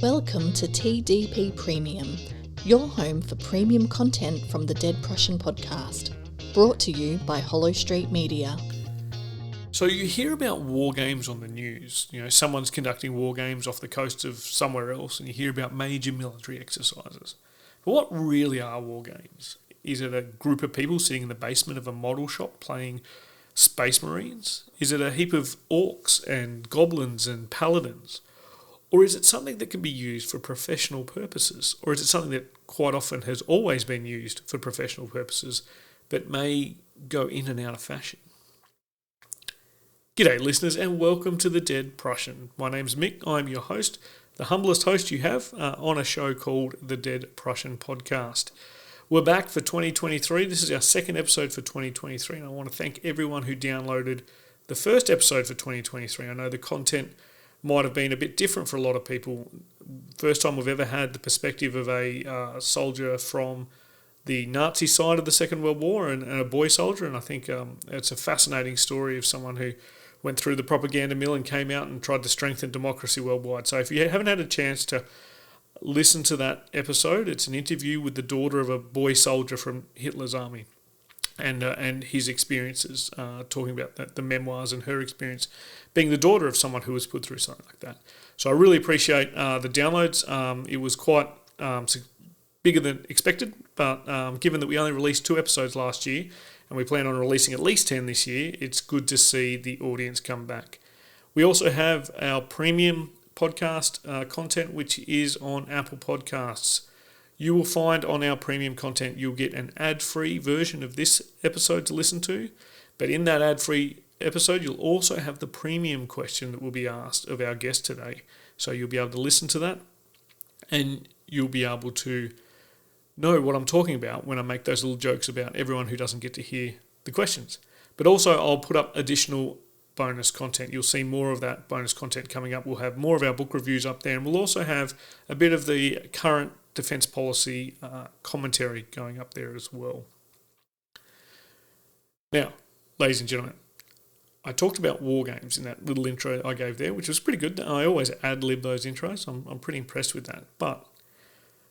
Welcome to TDP Premium, your home for premium content from the Dead Prussian podcast, brought to you by Hollow Street Media. So you hear about war games on the news. You know, someone's conducting war games off the coast of somewhere else, and you hear about major military exercises. But what really are war games? Is it a group of people sitting in the basement of a model shop playing Space Marines? Is it a heap of orcs and goblins and paladins? Or is it something that can be used for professional purposes? Or is it something that quite often has always been used for professional purposes but may go in and out of fashion? G'day listeners and welcome to the Dead Prussian. My name's Mick, I'm your host, the humblest host you have on a show called the Dead Prussian Podcast. We're back for 2023, this is our second episode for 2023 and I want to thank everyone who downloaded the first episode for 2023. I know the content might have been a bit different for a lot of people. First time we've ever had the perspective of a soldier from the Nazi side of the Second World War and a boy soldier, and I think it's a fascinating story of someone who went through the propaganda mill and came out and tried to strengthen democracy worldwide. So if you haven't had a chance to listen to that episode, it's an interview with the daughter of a boy soldier from Hitler's army and his experiences, talking about the memoirs and her experience being the daughter of someone who was put through something like that. So I really appreciate the downloads. It was quite bigger than expected, but given that we only released 2 episodes last year and we plan on releasing at least 10 this year, it's good to see the audience come back. We also have our premium podcast content, which is on Apple Podcasts. You will find on our premium content, you'll get an ad-free version of this episode to listen to, but in that ad-free episode, you'll also have the premium question that will be asked of our guest today. So you'll be able to listen to that and you'll be able to know what I'm talking about when I make those little jokes about everyone who doesn't get to hear the questions. But also I'll put up additional bonus content. You'll see more of that bonus content coming up. We'll have more of our book reviews up there and we'll also have a bit of the current defence policy commentary going up there as well. Now, ladies and gentlemen, I talked about war games in that little intro I gave there, which was pretty good. I always ad-lib those intros. I'm pretty impressed with that. But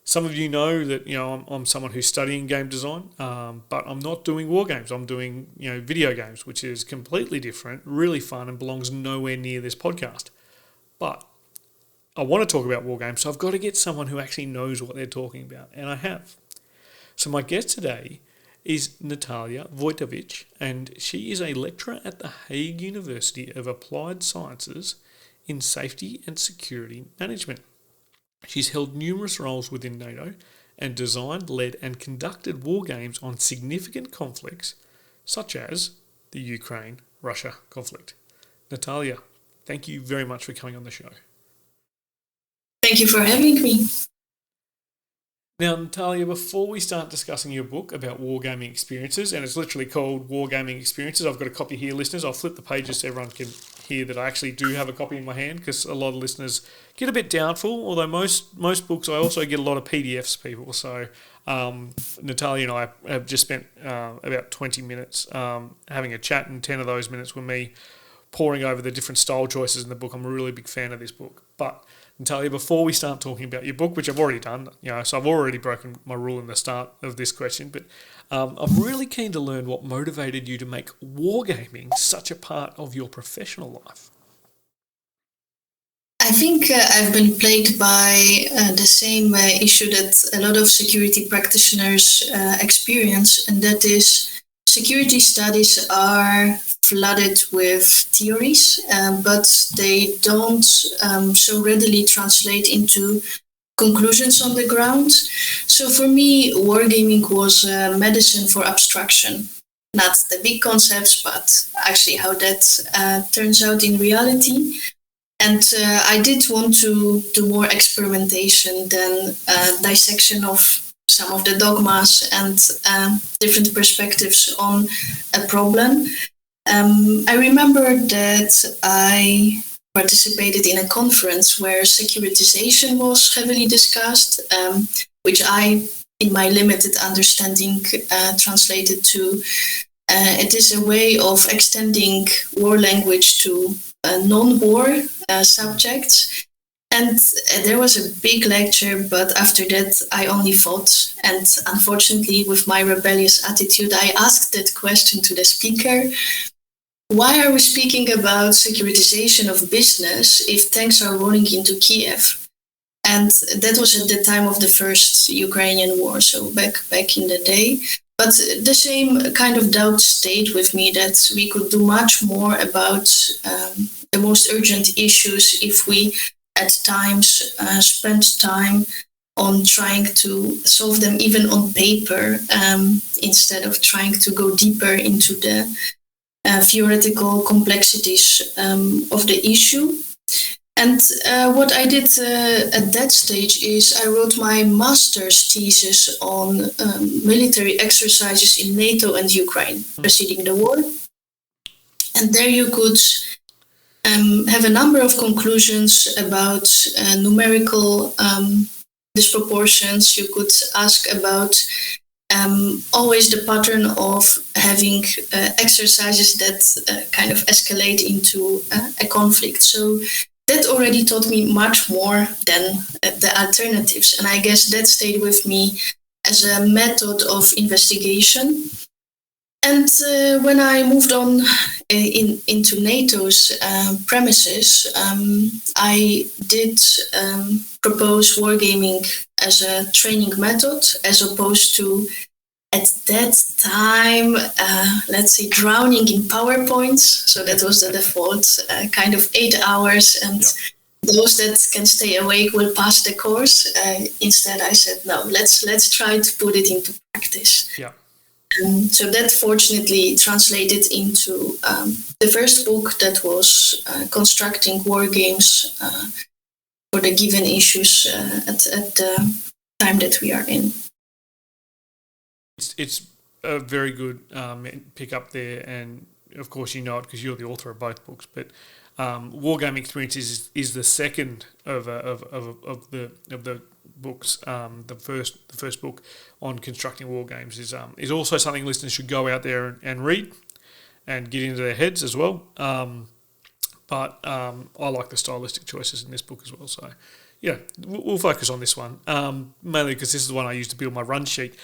some of you know that I'm someone who's studying game design, but I'm not doing war games. I'm doing video games, which is completely different, really fun, and belongs nowhere near this podcast. But I want to talk about war games, so I've got to get someone who actually knows what they're talking about, and I have. So my guest today is Natalia Wojtowicz, and she is a lecturer at the Hague University of Applied Sciences in Safety and Security Management. She's held numerous roles within NATO and designed, led and conducted war games on significant conflicts such as the Ukraine-Russia conflict. Natalia, thank you very much for coming on the show. Thank you for having me. Now, Natalia, before we start discussing your book about Wargaming Experiences, and it's literally called Wargaming Experiences, I've got a copy here, listeners. I'll flip the pages so everyone can hear that I actually do have a copy in my hand, because a lot of listeners get a bit doubtful, although most books, I also get a lot of PDFs, people. So Natalia and I have just spent about 20 minutes having a chat, and 10 of those minutes were me poring over the different style choices in the book. I'm a really big fan of this book. But Natalia, before we start talking about your book, which I've already done, so I've already broken my rule in the start of this question, but I'm really keen to learn what motivated you to make wargaming such a part of your professional life. I think I've been plagued by the same issue that a lot of security practitioners experience, and that is security studies are flooded with theories, but they don't so readily translate into conclusions on the ground. So for me, wargaming was medicine for abstraction. Not the big concepts, but actually how that turns out in reality. And I did want to do more experimentation than dissection of some of the dogmas and different perspectives on a problem. I remember that I participated in a conference where securitization was heavily discussed, which I, in my limited understanding, translated to it is a way of extending war language to non-war subjects. And there was a big lecture, but after that I only fought. And unfortunately, with my rebellious attitude, I asked that question to the speaker. Why are we speaking about securitization of business if tanks are rolling into Kiev? And that was at the time of the first Ukrainian war, so back in the day. But the same kind of doubt stayed with me that we could do much more about the most urgent issues if we at times spent time on trying to solve them even on paper instead of trying to go deeper into the theoretical complexities of the issue. And what I did at that stage is I wrote my master's thesis on military exercises in NATO and Ukraine preceding the war. And there you could have a number of conclusions about numerical disproportions. You could ask about always the pattern of having exercises that kind of escalate into a conflict. So that already taught me much more than the alternatives. And I guess that stayed with me as a method of investigation. And when I moved on into NATO's premises, I did propose wargaming as a training method, as opposed to, at that time, let's say, drowning in PowerPoints. So that was the default, kind of 8 hours, and those that can stay awake will pass the course. Instead, I said, no, let's try to put it into practice. Yeah. So that fortunately translated into the first book that was constructing war games for the given issues at the time that we are in. It's a very good pick up there, and of course you know it because you're the author of both books. But Wargaming Experiences is the second of the books. The first book on constructing war games is also something listeners should go out there and read and get into their heads as well. But I like the stylistic choices in this book as well. So yeah, we'll focus on this one mainly because this is the one I use to build my run sheet.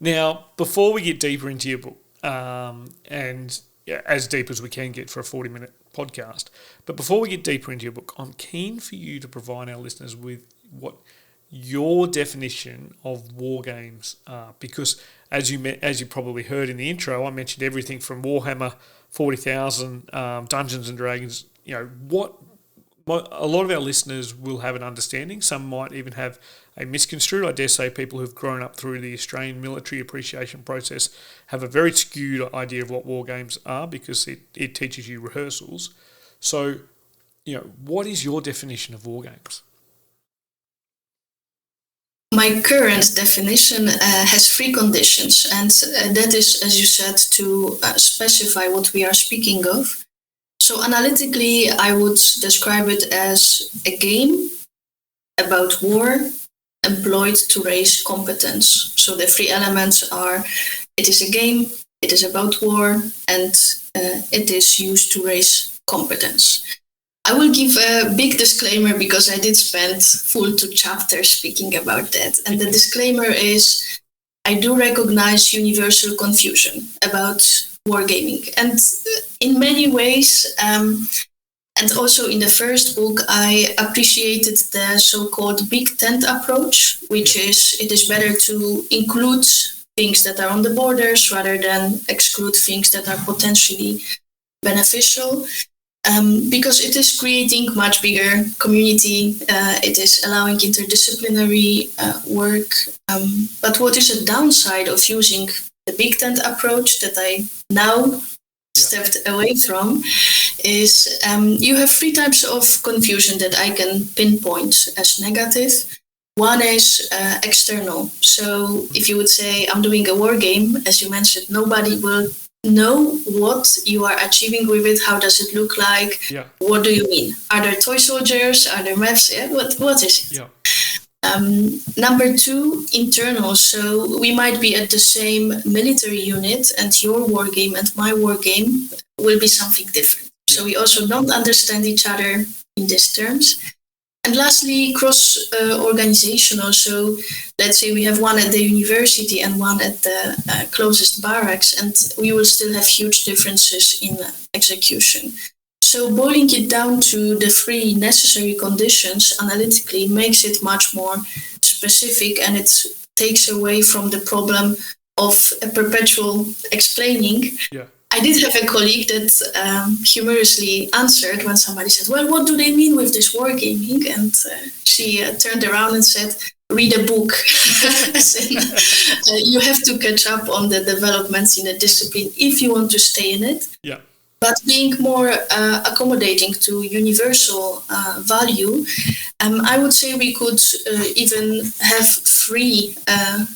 Now, before we get deeper into your book, and as deep as we can get for a 40-minute podcast, but before we get deeper into your book, I'm keen for you to provide our listeners with what your definition of war games are, because as you probably heard in the intro, I mentioned everything from Warhammer 40,000, Dungeons and Dragons. You know, what a lot of our listeners will have an understanding. Some might even have a misconstrued. I dare say people who've grown up through the Australian military appreciation process have a very skewed idea of what war games are because it teaches you rehearsals. So, you know, what is your definition of war games? My current definition has 3 conditions, and that is, as you said, to specify what we are speaking of. So analytically, I would describe it as a game about war employed to raise competence. So the 3 elements are, it is a game, it is about war, and it is used to raise competence. I will give a big disclaimer because I did spend full 2 chapters speaking about that. And the disclaimer is, I do recognize universal confusion about wargaming. And in many ways, and also in the first book, I appreciated the so-called big tent approach, which is, it is better to include things that are on the borders rather than exclude things that are potentially beneficial. Because it is creating much bigger community, it is allowing interdisciplinary work. But what is a downside of using the big tent approach that I now stepped away from is you have 3 types of confusion that I can pinpoint as negative. One is external. So if you would say, I'm doing a war game, as you mentioned, nobody will know what you are achieving with it. How does it look like? Yeah. What do you mean? Are there toy soldiers? Are there maps? Yeah. What is it? Yeah. Number 2, internal. So we might be at the same military unit, and your war game and my war game will be something different. Yeah. So we also don't understand each other in these terms. And lastly, cross-organizational. So let's say we have one at the university and one at the closest barracks, and we will still have huge differences in execution. So boiling it down to the 3 necessary conditions analytically makes it much more specific, and it takes away from the problem of a perpetual explaining. Yeah. I did have a colleague that humorously answered when somebody said, well, what do they mean with this wargaming? And she turned around and said, read a book. As in, you have to catch up on the developments in a discipline if you want to stay in it. Yeah. But being more accommodating to universal value, I would say we could even have 3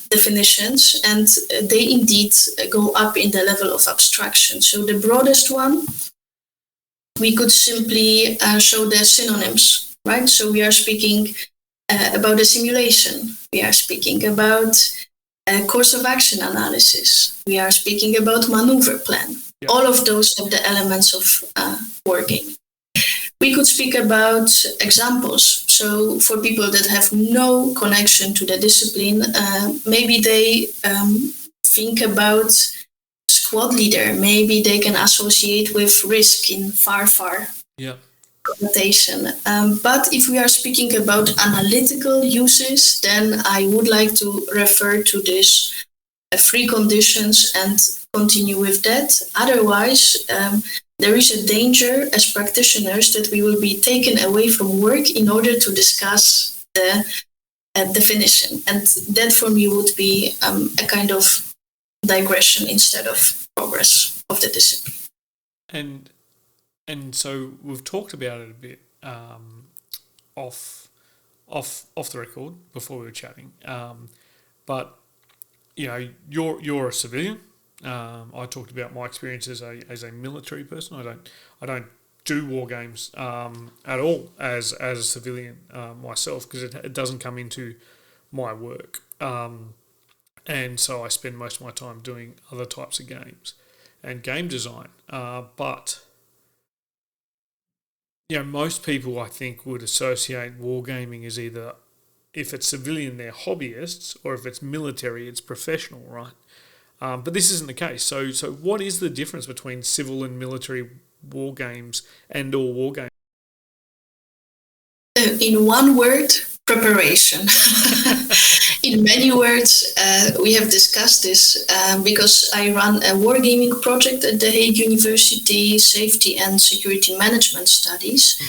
definitions, and they indeed go up in the level of abstraction. So the broadest one, we could simply show the synonyms, right? So we are speaking about a simulation. We are speaking about a course of action analysis. We are speaking about maneuver plan. Yeah. All of those have the elements of wargaming. We could speak about examples. So for people that have no connection to the discipline, maybe they think about squad leader. Maybe they can associate with risk in far. Yeah. Connotation. But if we are speaking about analytical uses, then I would like to refer to this 3 conditions and continue with that. Otherwise, there is a danger as practitioners that we will be taken away from work in order to discuss the definition. And that for me would be a kind of digression instead of progress of the discipline. And so we've talked about it a bit off the record before we were chatting, but you know, you're a civilian. I talked about my experience as a military person. I don't do war games at all as a civilian myself, because it doesn't come into my work, and so I spend most of my time doing other types of games and game design. But you know, most people I think would associate wargaming as either, if it's civilian, they're hobbyists, or if it's military, it's professional, right? But this isn't the case. So what is the difference between civil and military war games and/or war games? In one word, preparation. In many words, we have discussed this because I run a wargaming project at the Hague University, Safety and Security Management Studies,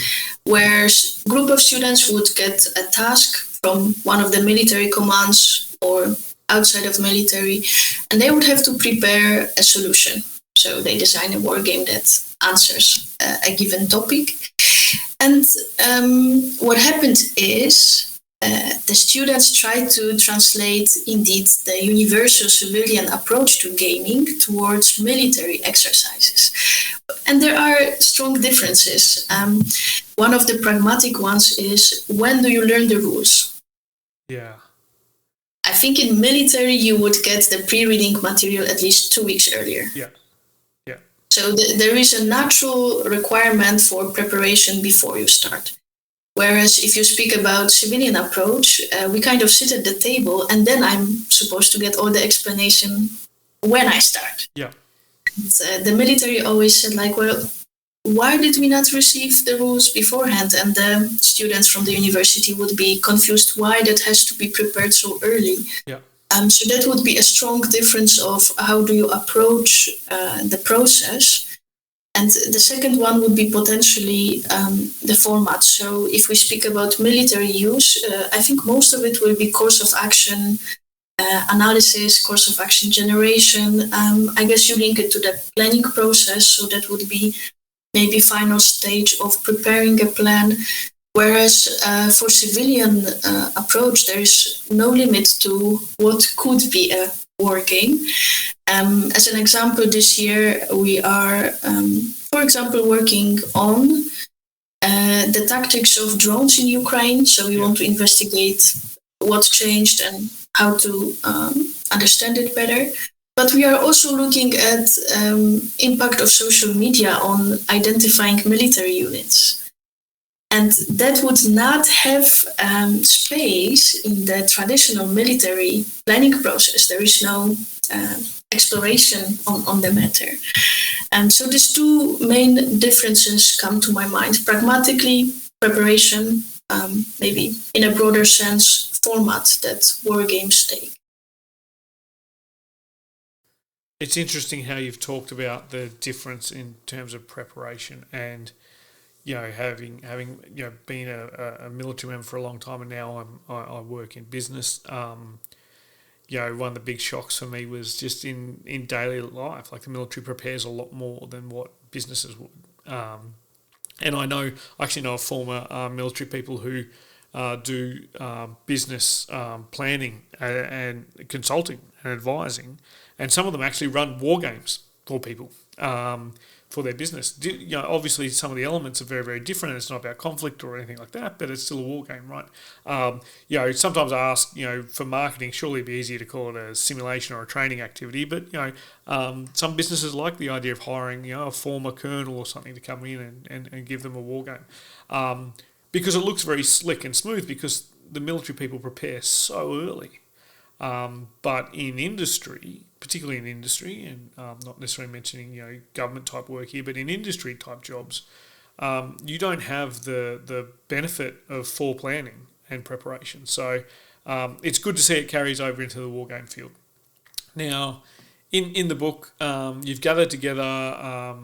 where a group of students would get a task from one of the military commands or outside of military, and they would have to prepare a solution. So they design a war game that answers a given topic. And what happened is the students tried to translate indeed the universal civilian approach to gaming towards military exercises. And there are strong differences. One of the pragmatic ones is, when do you learn the rules? Yeah. I think in military you would get the pre-reading material at least 2 weeks earlier. Yeah. Yeah. So there is a natural requirement for preparation before you start. Whereas if you speak about civilian approach, we kind of sit at the table and then I'm supposed to get all the explanation when I start. Yeah. The military always said like, well, why did we not receive the rules beforehand? And the students from the university would be confused why that has to be prepared so early. Yeah. So that would be a strong difference of how do you approach the process. And the second one would be potentially the format. So if we speak about military use, I think most of it will be course of action analysis, course of action generation. I guess you link it to the planning process. So that would be maybe final stage of preparing a plan. Whereas for civilian approach, there is no limit to what could be a war game. As an example, this year we are, for example, working on the tactics of drones in Ukraine. So we want to investigate what changed and how to understand it better. But we are also looking at impact of social media on identifying military units. And that would not have space in the traditional military planning process. There is no exploration on the matter. And so these two main differences come to my mind. Pragmatically, preparation, maybe in a broader sense, format that Wargames take. It's interesting how you've talked about the difference in terms of preparation and, having been a military member for a long time, and now I work in business. One of the big shocks for me was just in daily life. Like, the military prepares a lot more than what businesses would. And I actually know of former military people who do business planning and consulting and advising, and some of them actually run war games for people for their business. Obviously some of the elements are very, very different, and it's not about conflict or anything like that, but it's still a war game, right? Sometimes I ask, for marketing, surely it'd be easier to call it a simulation or a training activity, but some businesses like the idea of hiring a former colonel or something to come in and give them a war game, because it looks very slick and smooth, because the military people prepare so early. But in industry, particularly in industry, and not necessarily mentioning government type work here, but in industry type jobs, you don't have the benefit of foreplanning and preparation. So it's good to see it carries over into the wargame field. Now, in the book, you've gathered together,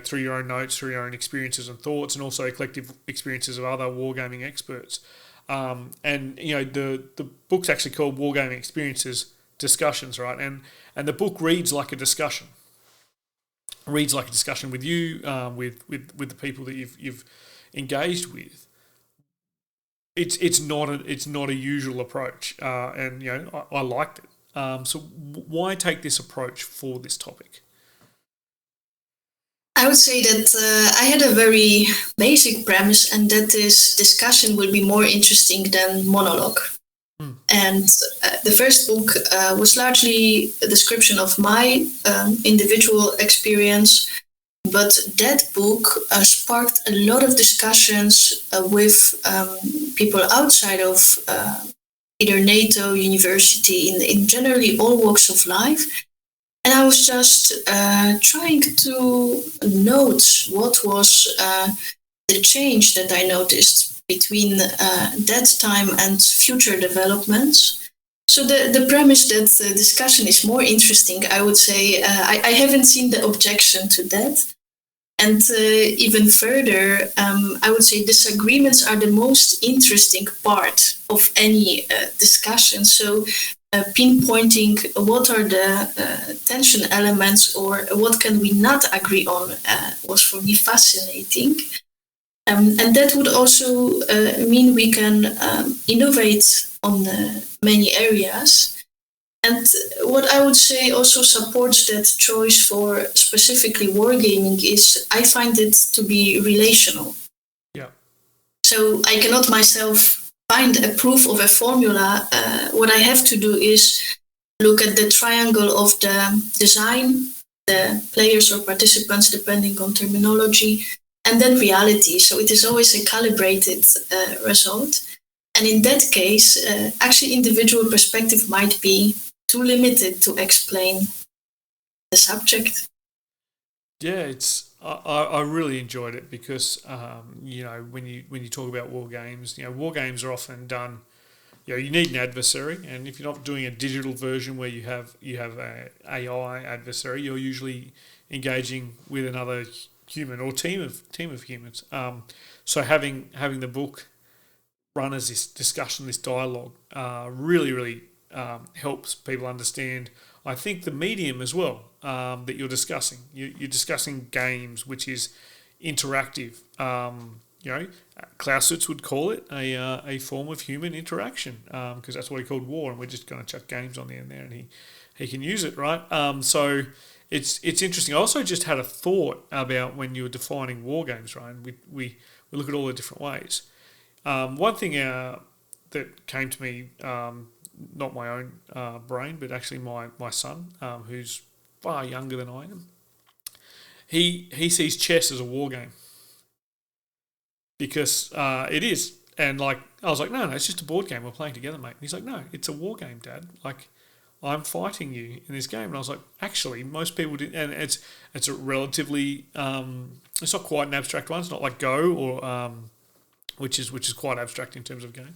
through your own notes, through your own experiences and thoughts, and also collective experiences of other wargaming experts. The book's actually called Wargaming Experiences Discussions, right? And the book reads like a discussion. Reads like a discussion with you, with the people that you've engaged with. It's not a usual approach, and I liked it. So why take this approach for this topic? I would say that I had a very basic premise, and that is discussion will be more interesting than monologue. And the first book was largely a description of my individual experience, but that book sparked a lot of discussions with people outside of either NATO, university, in generally all walks of life. And I was just trying to note what was the change that I noticed between that time and future developments. So the premise that the discussion is more interesting, I would say, I haven't seen the objection to that. And even further, I would say disagreements are the most interesting part of any discussion. So pinpointing what are the tension elements or what can we not agree on was for me fascinating. And that would also mean we can innovate on many areas. And what I would say also supports that choice for specifically wargaming is I find it to be relational. Yeah. So I cannot myself find a proof of a formula. What I have to do is look at the triangle of the design, the players or participants, depending on terminology, and then reality. So it is always a calibrated result. And in that case, actually individual perspective might be too limited to explain the subject. Yeah, I really enjoyed it because when you talk about war games, war games are often done. You need an adversary, and if you're not doing a digital version where you have a AI adversary, you're usually engaging with another human or team of humans. So having the book run as this discussion, this dialogue, really helps people understand, I think, the medium as well that you're discussing. You're discussing games, which is interactive. Clausewitz would call it a form of human interaction because that's what he called war, and we're just going to chuck games on the end there, and he can use it, right? So it's interesting. I also just had a thought about when you were defining war games, right? We look at all the different ways. One thing that came to me, not my own brain, but actually my son, who's far younger than I am, he sees chess as a war game because it is. And like I was like, no, it's just a board game we're playing together, mate. And he's like, no, it's a war game, Dad. Like, I'm fighting you in this game. And I was like, actually, most people didn't. And it's a relatively it's not quite an abstract one. It's not like Go or which is quite abstract in terms of game.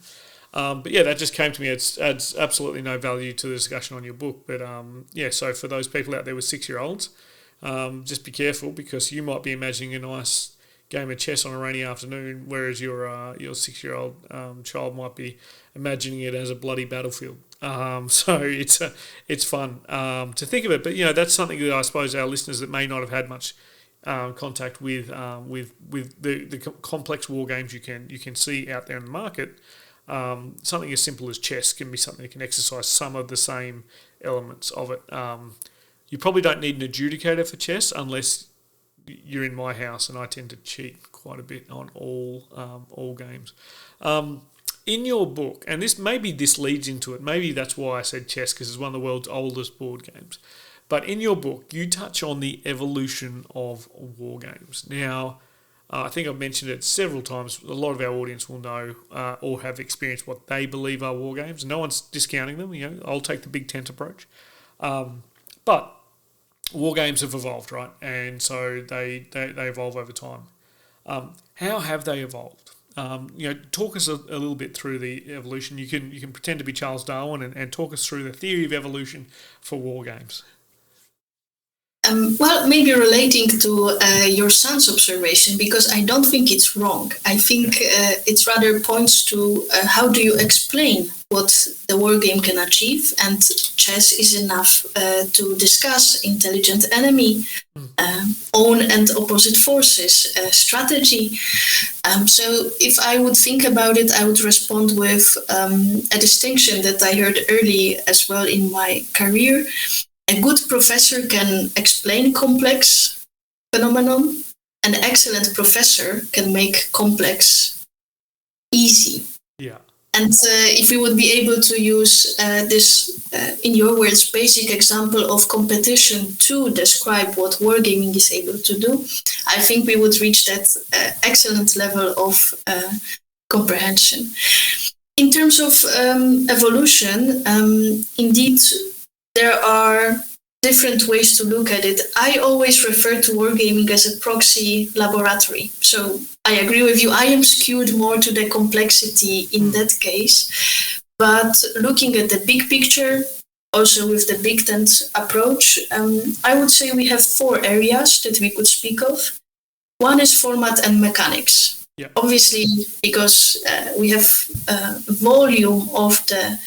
But yeah, that just came to me. It adds absolutely no value to the discussion on your book. But yeah, so for those people out there with 6-year-olds, just be careful, because you might be imagining a nice game of chess on a rainy afternoon, whereas your 6-year-old child might be imagining it as a bloody battlefield. So it's fun to think of it. But that's something that I suppose our listeners that may not have had much contact with the complex war games you can see out there in the market. Something as simple as chess can be something that can exercise some of the same elements of it. You probably don't need an adjudicator for chess unless you're in my house, and I tend to cheat quite a bit on all games. In your book, and this leads into it, maybe that's why I said chess, because it's one of the world's oldest board games. But in your book, you touch on the evolution of war games. Now, I think I've mentioned it several times. A lot of our audience will know or have experienced what they believe are war games. No one's discounting them. I'll take the Big Tent approach. But war games have evolved, right? And so they evolve over time. How have they evolved? Talk us a little bit through the evolution. You can pretend to be Charles Darwin and talk us through the theory of evolution for war games. Well, maybe relating to your son's observation, because I don't think it's wrong. I think it rather points to how do you explain what the war game can achieve, and chess is enough to discuss intelligent enemy, own and opposite forces, strategy. So if I would think about it, I would respond with a distinction that I heard early as well in my career. A good professor can explain complex phenomenon. An excellent professor can make complex easy. Yeah. And if we would be able to use this, in your words, basic example of competition to describe what wargaming is able to do, I think we would reach that excellent level of comprehension. In terms of evolution, indeed, there are different ways to look at it. I always refer to wargaming as a proxy laboratory. So I agree with you. I am skewed more to the complexity in that case. But looking at the big picture, also with the Big Tent approach, I would say we have 4 areas that we could speak of. One is format and mechanics. Yeah. Obviously, because we have volume of the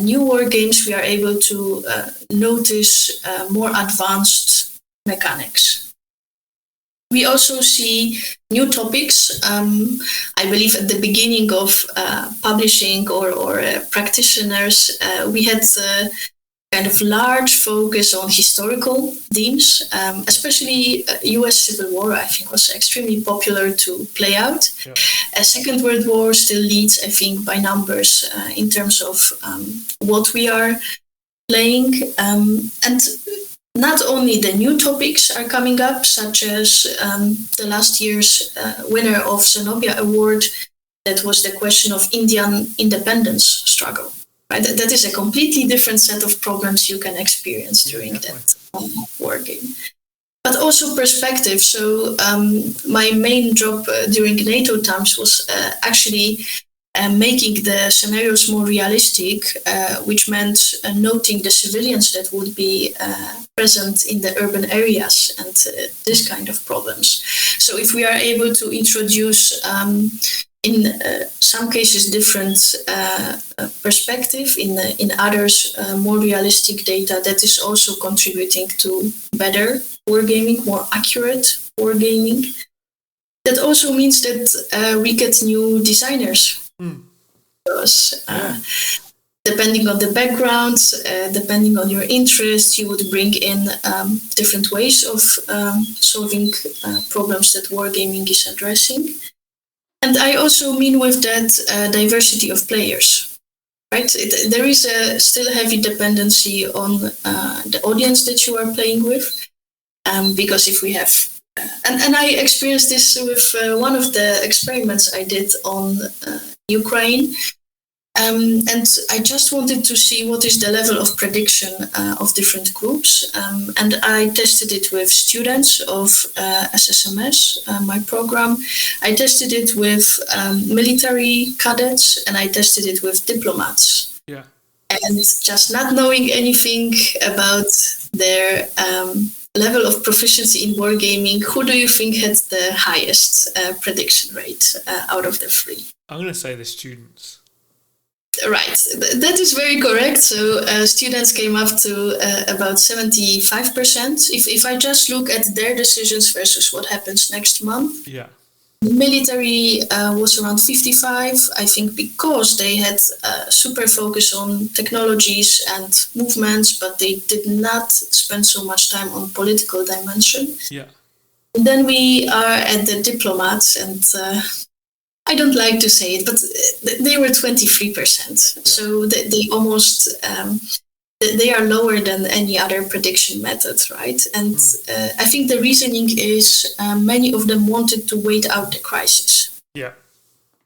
new war games, we are able to notice more advanced mechanics. We also see new topics. I believe at the beginning of publishing or practitioners, we had kind of large focus on historical themes, especially US Civil War, I think, was extremely popular to play out. Yeah. Second World War still leads, I think, by numbers in terms of what we are playing. And not only the new topics are coming up, such as the last year's winner of Zenobia Award, that was the question of Indian independence struggle. Right? That is a completely different set of problems you can experience during that war game. But also perspective. So my main job during NATO times was actually making the scenarios more realistic, which meant noting the civilians that would be present in the urban areas and this kind of problems. So if we are able to introduce in some cases different perspective, in others more realistic data, that is also contributing to better wargaming, more accurate wargaming. That also means that we get new designers. Because depending on the background, depending on your interest, you would bring in different ways of solving problems that wargaming is addressing. And I also mean with that diversity of players, right? There is still a heavy dependency on the audience that you are playing with, because if we have and I experienced this with one of the experiments I did on Ukraine. And I just wanted to see what is the level of prediction of different groups. And I tested it with students of SSMS, my program. I tested it with military cadets, and I tested it with diplomats. Yeah. And just not knowing anything about their level of proficiency in wargaming, who do you think had the highest prediction rate out of the three? I'm going to say the students. Right, that is very correct. So students came up to about 75%. If I just look at their decisions versus what happens next month, yeah, military was around 55. I think because they had super focus on technologies and movements, but they did not spend so much time on political dimension. Yeah. And then we are at the diplomats, and I don't like to say it, but they were 23%. Yeah. So they almost, they are lower than any other prediction method, right? And I think the reasoning is many of them wanted to wait out the crisis. Yeah.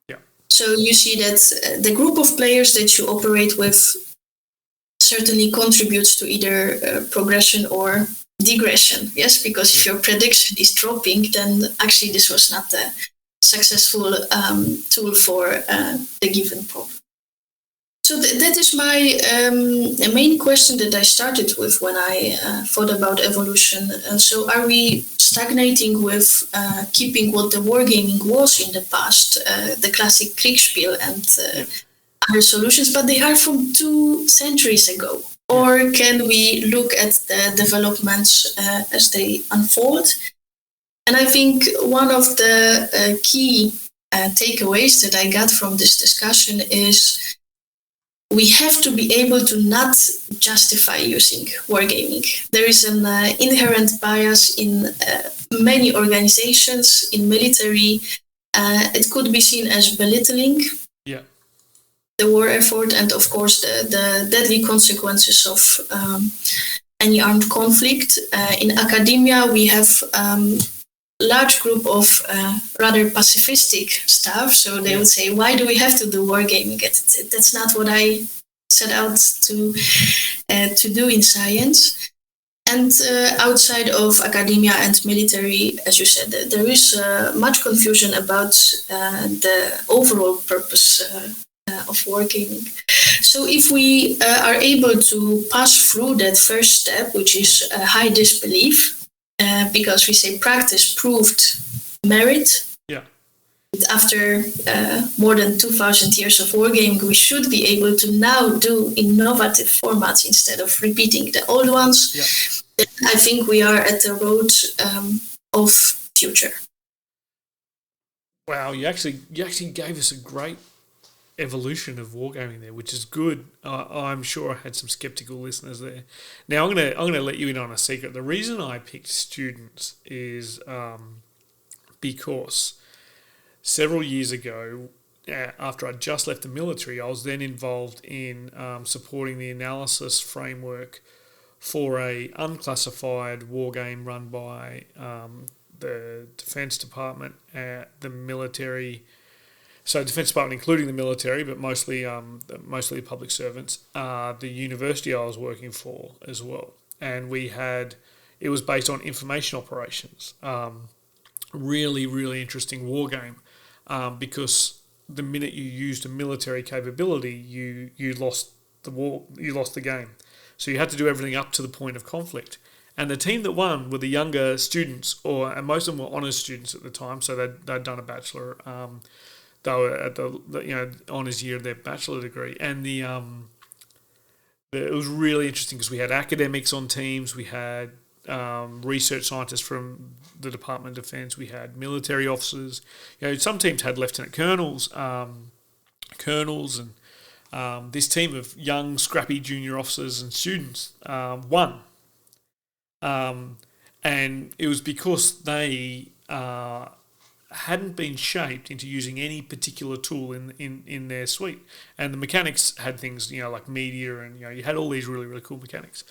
Yeah. So you see that the group of players that you operate with certainly contributes to either progression or digression. Yes, because if your prediction is dropping, then actually this was not the successful tool for the given problem. So that is my main question that I started with when I thought about evolution. So are we stagnating with keeping what the wargaming was in the past, the classic Kriegspiel and other solutions, but they are from 2 centuries ago? Or can we look at the developments as they unfold? And I think one of the key takeaways that I got from this discussion is we have to be able to not justify using wargaming. There is an inherent bias in many organizations, in military. It could be seen as belittling the war effort and, of course, the deadly consequences of any armed conflict. In academia, we have large group of rather pacifistic staff, so they would say, why do we have to do wargaming? That's not what I set out to do in science. And outside of academia and military, as you said, there is much confusion about the overall purpose of wargaming. So if we are able to pass through that first step, which is high disbelief, because we say practice proved merit. Yeah. After more than 2,000 years of wargaming, we should be able to now do innovative formats instead of repeating the old ones. Yeah. I think we are at the road of future. Wow, you actually gave us a great evolution of wargaming there, which is good. I'm sure I had some skeptical listeners there. Now I'm gonna let you in on a secret. The reason I picked students is because several years ago, after I just left the military, I was then involved in supporting the analysis framework for a unclassified war game run by the Defence Department, the military. So Defence Department, including the military, but mostly the public servants, the university I was working for as well. And it was based on information operations. Really, really interesting war game, because the minute you used a military capability, you lost the war, you lost the game. So you had to do everything up to the point of conflict. And the team that won were the younger students, and most of them were honours students at the time, so they'd done a bachelor. They were at the honours year of their bachelor degree, and it was really interesting because we had academics on teams, we had research scientists from the Department of Defence, we had military officers. Some teams had lieutenant colonels, and this team of young, scrappy junior officers and students won, and it was because they hadn't been shaped into using any particular tool in their suite. And the mechanics had things, like media, and you had all these really, really cool mechanics.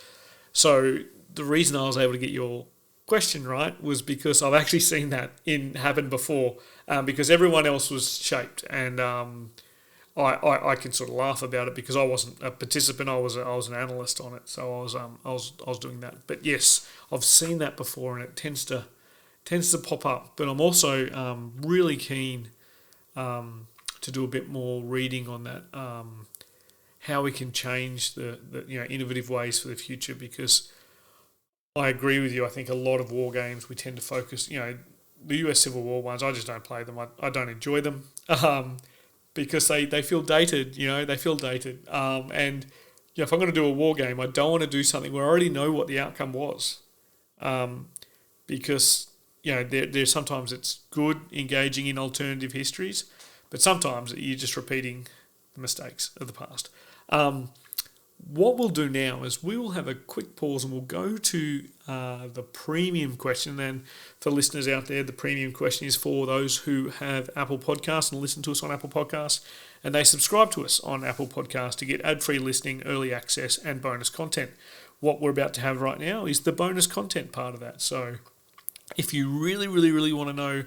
So the reason I was able to get your question, right, was because I've actually seen that happen before, because everyone else was shaped, and I can sort of laugh about it because I wasn't a participant. I was an analyst on it, so I was doing that. But yes, I've seen that before, and it tends to pop up. But I'm also really keen to do a bit more reading on that, how we can change the innovative ways for the future. Because I agree with you. I think a lot of war games we tend to focus. The US Civil War ones, I just don't play them. I don't enjoy them. Because they feel dated, they feel dated. And if I'm going to do a war game, I don't want to do something where I already know what the outcome was. Because, there's sometimes it's good engaging in alternative histories, but sometimes you're just repeating the mistakes of the past. What we'll do now is we will have a quick pause and we'll go to the premium question. And for listeners out there, the premium question is for those who have Apple Podcasts and listen to us on Apple Podcasts, and they subscribe to us on Apple Podcasts to get ad-free listening, early access, and bonus content. What we're about to have right now is the bonus content part of that. So if you really, really, really want to know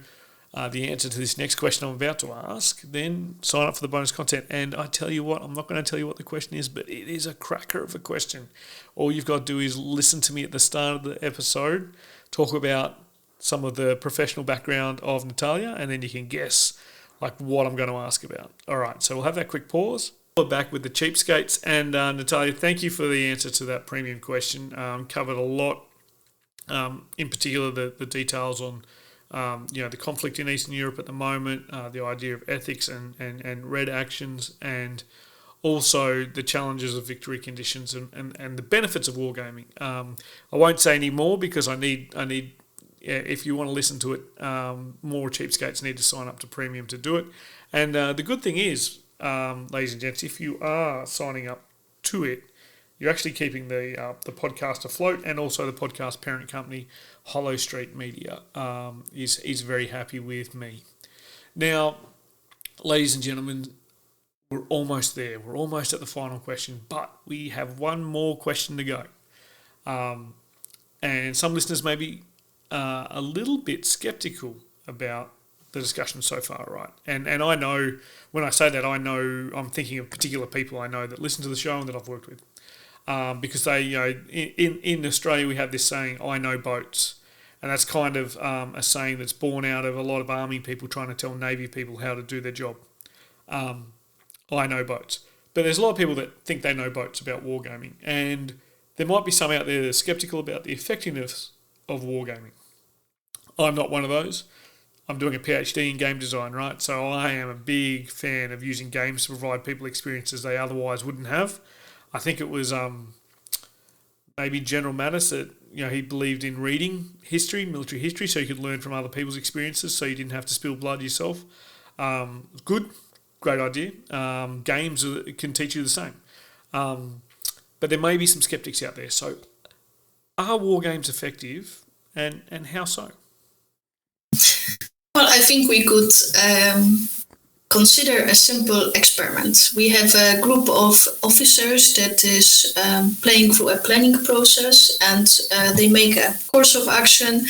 the answer to this next question I'm about to ask, then sign up for the bonus content. And I tell you what, I'm not going to tell you what the question is, but it is a cracker of a question. All you've got to do is listen to me at the start of the episode, talk about some of the professional background of Natalia, and then you can guess what I'm going to ask about. All right, so we'll have that quick pause. We're back with the cheapskates. And Natalia, thank you for the answer to that premium question. Covered a lot, in particular the details on the conflict in Eastern Europe at the moment, the idea of ethics and red actions, and also the challenges of victory conditions and the benefits of wargaming. I won't say any more because I need if you want to listen to it, more cheapskates need to sign up to premium to do it. And the good thing is, ladies and gents, if you are signing up to it, you're actually keeping the podcast afloat, and also the podcast parent company, Hollow Street Media, is very happy with me. Now, ladies and gentlemen, we're almost there. We're almost at the final question, but we have one more question to go. And some listeners may be a little bit sceptical about the discussion so far, right? And I know, when I say that, I know I'm thinking of particular people I know that listen to the show and that I've worked with. Because they, in Australia we have this saying, I know boats. And that's kind of a saying that's born out of a lot of army people trying to tell Navy people how to do their job. I know boats. But there's a lot of people that think they know boats about wargaming. And there might be some out there that are sceptical about the effectiveness of wargaming. I'm not one of those. I'm doing a PhD in game design, right? So I am a big fan of using games to provide people experiences they otherwise wouldn't have. I think it was maybe General Mattis that he believed in reading history, military history, so you could learn from other people's experiences, so you didn't have to spill blood yourself. Good, great idea. Games can teach you the same, but there may be some skeptics out there. So, are war games effective, and how so? Well, I think we could consider a simple experiment. We have a group of officers that is playing through a planning process, and they make a course of action,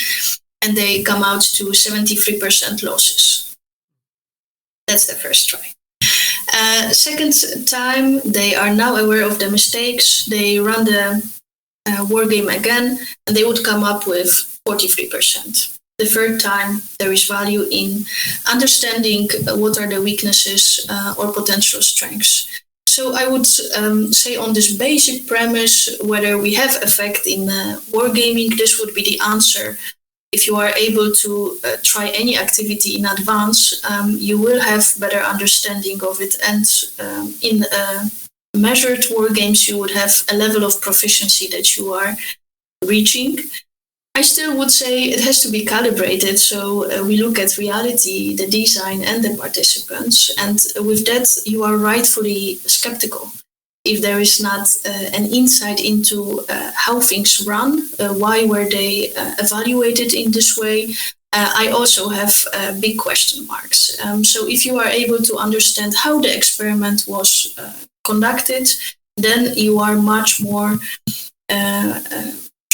and they come out to 73% losses. That's the first try. Second time, they are now aware of the mistakes. They run the war game again, and they would come up with 43%. The third time, there is value in understanding what are the weaknesses or potential strengths. So I would say on this basic premise, whether we have effect in wargaming, this would be the answer. If you are able to try any activity in advance, you will have better understanding of it. And in measured war games, you would have a level of proficiency that you are reaching. I still would say it has to be calibrated. So we look at reality, the design, and the participants. And with that, you are rightfully skeptical. If there is not an insight into how things run, why were they evaluated in this way, I also have big question marks. So if you are able to understand how the experiment was conducted, then you are much more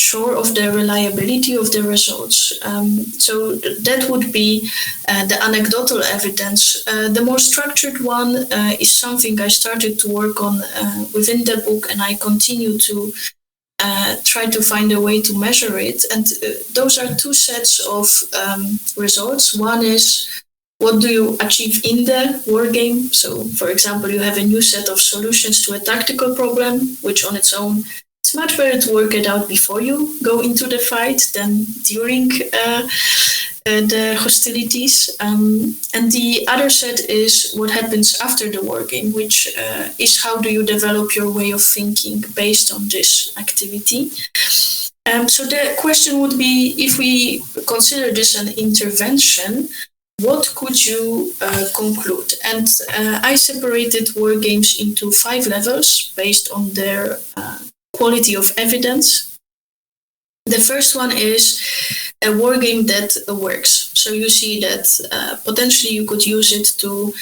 sure of the reliability of the results. So that would be the anecdotal evidence. The more structured one is something I started to work on within the book, and I continue to try to find a way to measure it. And those are two sets of results. One is, what do you achieve in the war game? So, for example, you have a new set of solutions to a tactical problem, which on its own, it's much better to work it out before you go into the fight than during the hostilities. And the other set is what happens after the war game, which is how do you develop your way of thinking based on this activity. So the question would be, if we consider this an intervention, what could you conclude? And I separated war games into 5 levels based on their quality of evidence. The first one is a war game that works. So you see that potentially you could use it to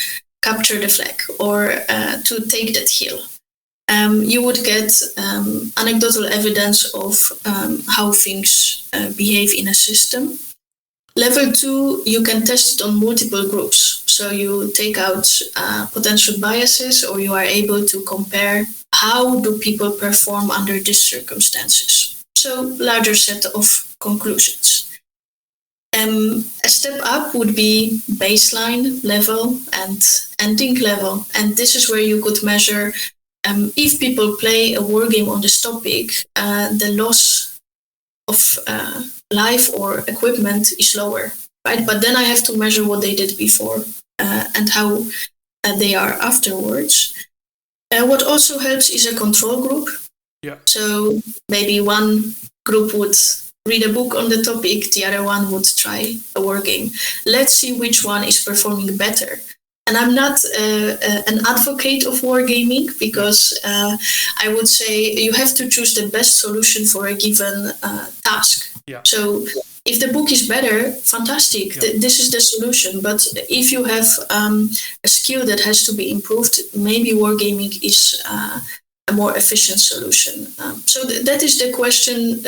capture the flag or to take that hill. You would get anecdotal evidence of how things behave in a system. Level 2, you can test it on multiple groups. So you take out potential biases, or you are able to compare how do people perform under these circumstances. So larger set of conclusions. A step up would be baseline level and ending level. And this is where you could measure if people play a war game on this topic, the loss of life or equipment is lower, right? But then I have to measure what they did before and how they are afterwards. What also helps is a control group. Yeah. So maybe one group would read a book on the topic, the other one would try a war game. Let's see which one is performing better. And I'm not an advocate of wargaming, because I would say you have to choose the best solution for a given task. Yeah. So if the book is better, fantastic, this is the solution. But if you have a skill that has to be improved, maybe wargaming is a more efficient solution. So that is the question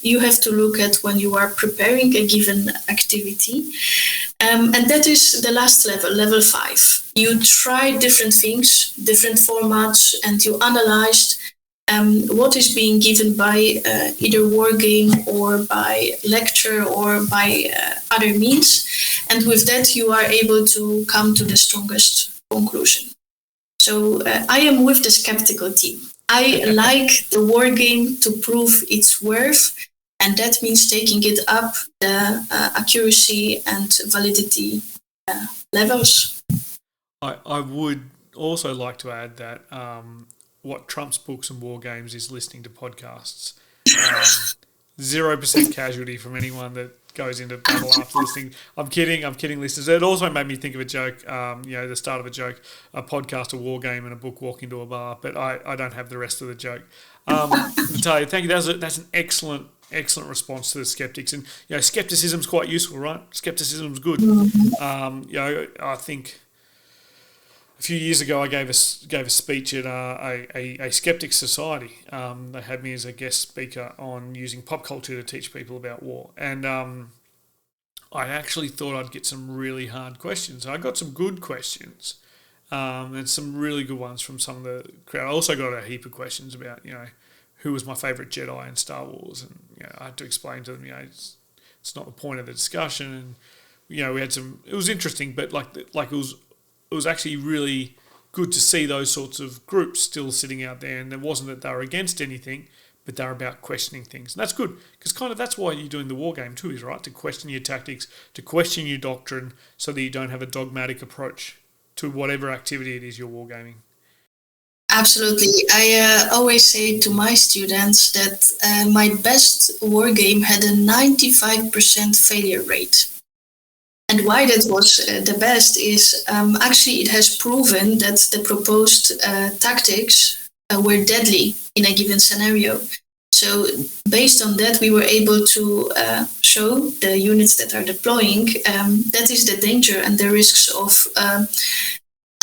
you have to look at when you are preparing a given activity. And that is the last level, level 5. You try different things, different formats, and you analyzed what is being given by either war game or by lecture or by other means. And with that, you are able to come to the strongest conclusion. So I am with the skeptical team. I like the war game to prove its worth, and that means taking it up the accuracy and validity levels. I would also like to add that what trumps books and war games is listening to podcasts. 0% casualty from anyone that goes into battle after listening. I'm kidding, listeners. It also made me think of a joke, the start of a joke, a podcast, a war game, and a book walk into a bar, but I don't have the rest of the joke. Natalia, thank you. That's an excellent response to the skeptics. And, skepticism's quite useful, right? Skepticism's good. I think a few years ago, I gave a speech at a skeptics society. They had me as a guest speaker on using pop culture to teach people about war. And I actually thought I'd get some really hard questions. I got some good questions and some really good ones from some of the crowd. I also got a heap of questions about, who was my favourite Jedi in Star Wars. And, I had to explain to them, it's not the point of the discussion. And, we had it was interesting, but it was actually really good to see those sorts of groups still sitting out there, and it wasn't that they were against anything, but they're about questioning things. And that's good, because kind of that's why you're doing the war game too, is right? To question your tactics, to question your doctrine, so that you don't have a dogmatic approach to whatever activity it is you're wargaming. Absolutely. I always say to my students that my best war game had a 95% failure rate. And why that was the best is actually it has proven that the proposed tactics were deadly in a given scenario. So based on that, we were able to show the units that are deploying that is the danger and the risks of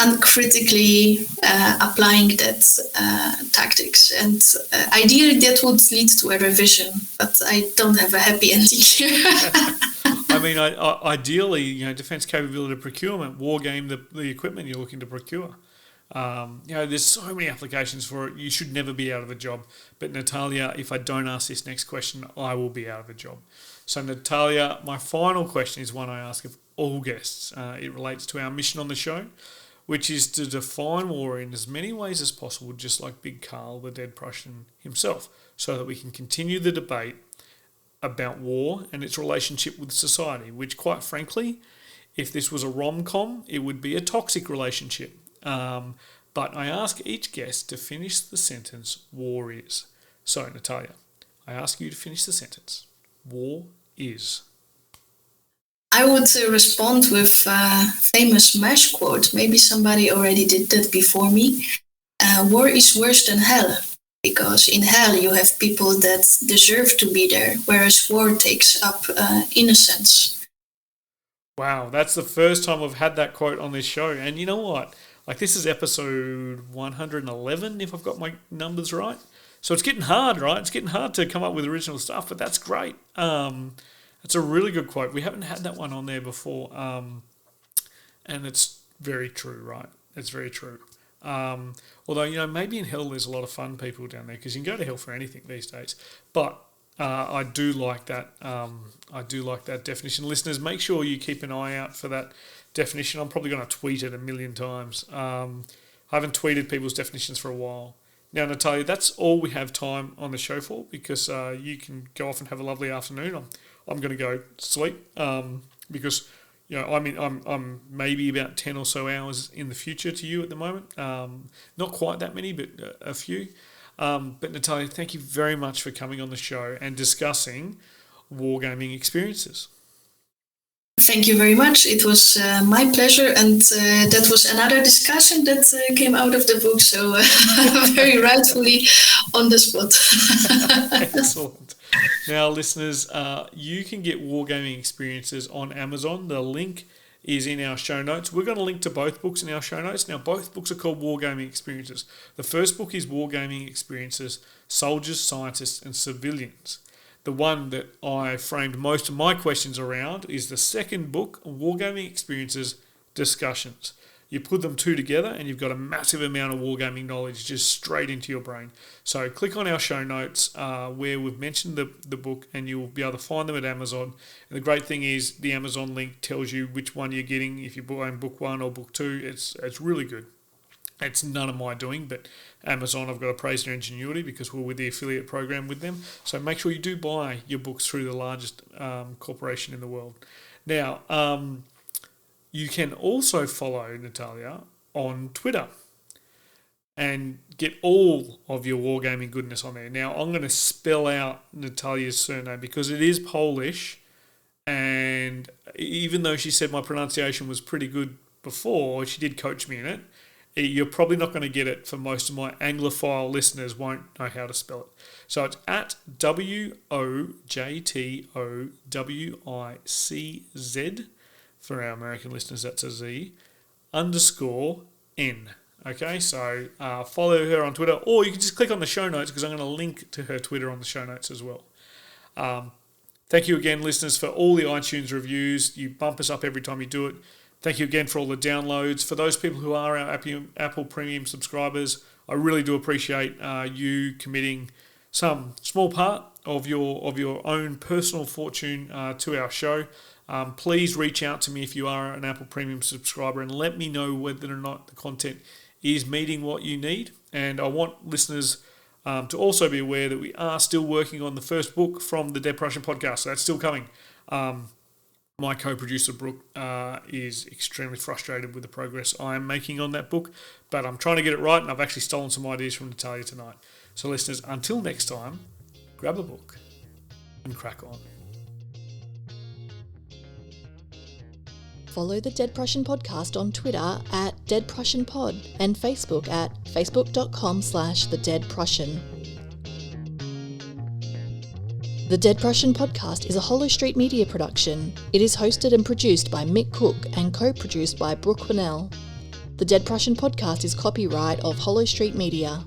uncritically applying that tactics. And ideally that would lead to a revision, but I don't have a happy ending here. I mean, ideally, defence capability procurement, Wargame the equipment you're looking to procure. There's so many applications for it. You should never be out of a job. But Natalia, if I don't ask this next question, I will be out of a job. So Natalia, my final question is one I ask of all guests. It relates to our mission on the show, which is to define war in as many ways as possible, just like Big Carl, the dead Prussian himself, so that we can continue the debate about war and its relationship with society, which, quite frankly, if this was a rom-com, it would be a toxic relationship. But I ask each guest to finish the sentence, war is. So, Natalia, I ask you to finish the sentence, war is. I would respond with a famous MASH quote. Maybe somebody already did that before me. War is worse than hell, because in hell you have people that deserve to be there, whereas war takes up innocence. Wow, that's the first time I've had that quote on this show. And you know what? This is episode 111, if I've got my numbers right. So it's getting hard, right? It's getting hard to come up with original stuff, but that's great. It's a really good quote. We haven't had that one on there before. And it's very true, right? It's very true. Although, maybe in hell there's a lot of fun people down there, because you can go to hell for anything these days. But I do like that. I do like that definition. Listeners, make sure you keep an eye out for that definition. I'm probably going to tweet it a million times. I haven't tweeted people's definitions for a while. Now, Natalia, that's all we have time on the show for, because you can go off and have a lovely afternoon. I'm going to go sleep because I'm maybe about 10 or so hours in the future to you at the moment. Not quite that many, but a few. But Natalia, thank you very much for coming on the show and discussing Wargaming Experiences. Thank you very much. It was my pleasure, and that was another discussion that came out of the book, so very rightfully on the spot. Excellent. Now, listeners, you can get Wargaming Experiences on Amazon. The link is in our show notes. We're going to link to both books in our show notes. Now, both books are called Wargaming Experiences. The first book is Wargaming Experiences, Soldiers, Scientists and Civilians. The one that I framed most of my questions around is the second book, Wargaming Experiences, Discussions. You put them two together and you've got a massive amount of wargaming knowledge just straight into your brain. So click on our show notes where we've mentioned the book, and you'll be able to find them at Amazon. And the great thing is the Amazon link tells you which one you're getting, if you're buying book one or book two. It's really good. It's none of my doing, but Amazon, I've got to praise their ingenuity, because we're with the affiliate program with them. So make sure you do buy your books through the largest corporation in the world. Now, you can also follow Natalia on Twitter and get all of your wargaming goodness on there. Now, I'm going to spell out Natalia's surname because it is Polish, and even though she said my pronunciation was pretty good before, she did coach me in it. You're probably not going to get it, for most of my Anglophile listeners won't know how to spell it. So it's at WOJTOWICZ. For our American listeners, that's a Z, _N. Okay, so follow her on Twitter, or you can just click on the show notes, because I'm going to link to her Twitter on the show notes as well. Thank you again, listeners, for all the iTunes reviews. You bump us up every time you do it. Thank you again for all the downloads. For those people who are our Apple Premium subscribers, I really do appreciate you committing some small part of your own personal fortune to our show. Please reach out to me if you are an Apple Premium subscriber and let me know whether or not the content is meeting what you need. And I want listeners to also be aware that we are still working on the first book from the Dead Prussian podcast. So that's still coming. My co-producer, Brooke, is extremely frustrated with the progress I am making on that book, but I'm trying to get it right, and I've actually stolen some ideas from Natalia tonight. So listeners, until next time, grab a book and crack on. Follow the Dead Prussian podcast on Twitter at Dead Prussian Pod and Facebook at facebook.com/thedeadprussian. The Dead Prussian podcast is a Hollow Street Media production. It is hosted and produced by Mick Cook and co-produced by Brooke Winnell. The Dead Prussian podcast is copyright of Hollow Street Media.